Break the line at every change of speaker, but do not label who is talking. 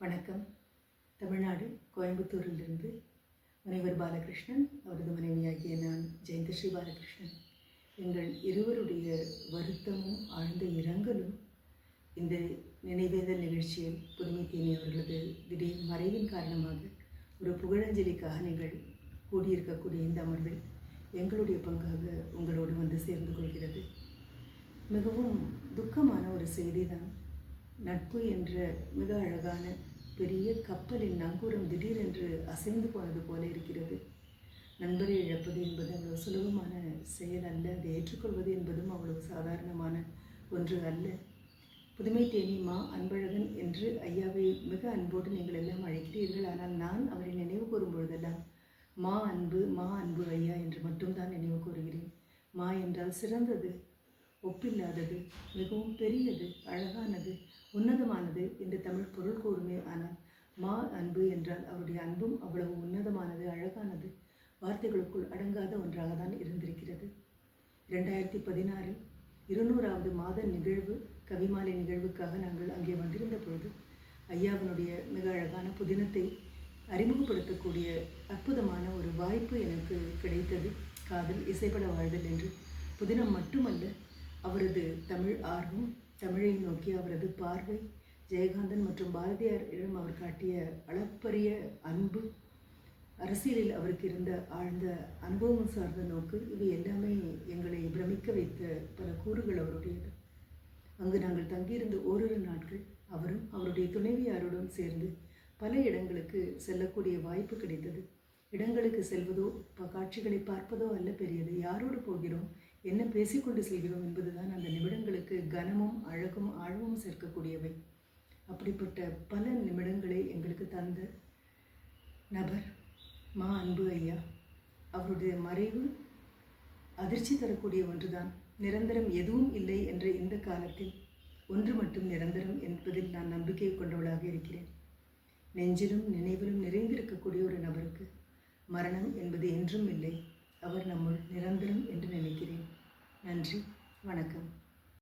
வணக்கம். தமிழ்நாடு கோயம்புத்தூரிலிருந்து முனைவர் பாலகிருஷ்ணன், அவரது மனைவியாகிய நான் ஜெயந்தஸ்ரீ பாலகிருஷ்ணன். எங்கள் இருவருடைய வருத்தமும் ஆழ்ந்த இரங்கலும் இந்த நினைவேந்தல் நிகழ்ச்சியில் புதுமை தேனி அவர்களது திடீர் மறைவின் காரணமாக ஒரு புகழஞ்சலிக்காக நீங்கள் கூடியிருக்கக்கூடிய இந்த அமர்வில் எங்களுடைய பங்காக உங்களோடு வந்து சேர்ந்து கொள்கிறது. மிகவும் துக்கமான ஒரு செய்தி தான். நட்பு என்ற மிக அழகான பெரிய கப்பலின் நங்கூரம் திடீரென்று அசைந்து போனது போல இருக்கிறது. நண்பரை இழப்பது என்பது அவ்வளவு சுலபமான செயல் அல்ல. அதை ஏற்றுக்கொள்வது என்பதும் அவ்வளவு சாதாரணமான ஒன்று அல்ல. புதுமை தேனி மா அன்பழகன் என்று ஐயாவை மிக அன்போடு நீங்கள் எல்லாம் அழைக்கிறீர்கள். ஆனால் நான் அவரை நினைவு கூறும் பொழுதெல்லாம் மா அன்பு ஐயா என்று மட்டும்தான் நினைவு கூறுகிறேன். மா என்றால் சிறந்தது, ஒப்பில்லாதது, மிகவும் பெரியது, அழகானது, உன்னதமானது என்று தமிழ் பொருள் கூறுமே. ஆனால் மா அன்பு என்றால் அவருடைய அன்பும் அவ்வளவு உன்னதமானது, அழகானது, வார்த்தைகளுக்குள் அடங்காத ஒன்றாக தான் இருந்திருக்கிறது. 2016 200வது மாத நிகழ்வு கவிமாலை நிகழ்வுக்காக நாங்கள் அங்கே வந்திருந்த பொழுது ஐயாவினுடைய மிக அழகான புதினத்தை அறிமுகப்படுத்தக்கூடிய அற்புதமான ஒரு வாய்ப்பு எனக்கு கிடைத்தது. காதல் இசைப்பட வாழ்தல் என்று புதினம் மட்டுமல்ல, அவரது தமிழ் ஆர்வம், தமிழை நோக்கி அவரது பார்வை, ஜெயகாந்தன் மற்றும் பாரதியாரிடம் அவர் காட்டிய அளப்பரிய அன்பு, அரசியலில் அவருக்கு இருந்த ஆழ்ந்த அனுபவம் சார்ந்த நோக்கு, இவை எல்லாமே எங்களை பிரமிக்க வைத்த பல கூறுகள் அவருடையது. அங்கு நாங்கள் தங்கியிருந்த ஓரிரு நாட்கள் அவரும் அவருடைய துணைவியாருடன் சேர்ந்து பல இடங்களுக்கு செல்லக்கூடிய வாய்ப்பு கிடைத்தது. இடங்களுக்கு செல்வதோ காட்சிகளை பார்ப்பதோ அல்ல பெரியது, யாரோடு போகிறோம், என்ன பேசிக்கொண்டு செல்கிறோம் என்பதுதான் அந்த நிமிடங்களுக்கு கனமும் அழகும் ஆழமும் சேர்க்கக்கூடியவை. அப்படிப்பட்ட பல நிமிடங்களை எங்களுக்கு தந்த நபர் மா அன்பு ஐயா. அவருடைய மறைவு அதிர்ச்சி தரக்கூடிய ஒன்றுதான். நிரந்தரம் எதுவும் இல்லை என்ற இந்த காலத்தில் ஒன்று மட்டும் நிரந்தரம் என்பதில் நான் நம்பிக்கை கொண்டவளாக இருக்கிறேன். நெஞ்சிலும் நினைவிலும் நிறைந்திருக்கக்கூடிய ஒரு நபருக்கு மரணம் என்பது என்றும் இல்லை. அவர் நம்முள் நிரந்தரம் என்று நினைக்கிறேன். நன்றி, வணக்கம்.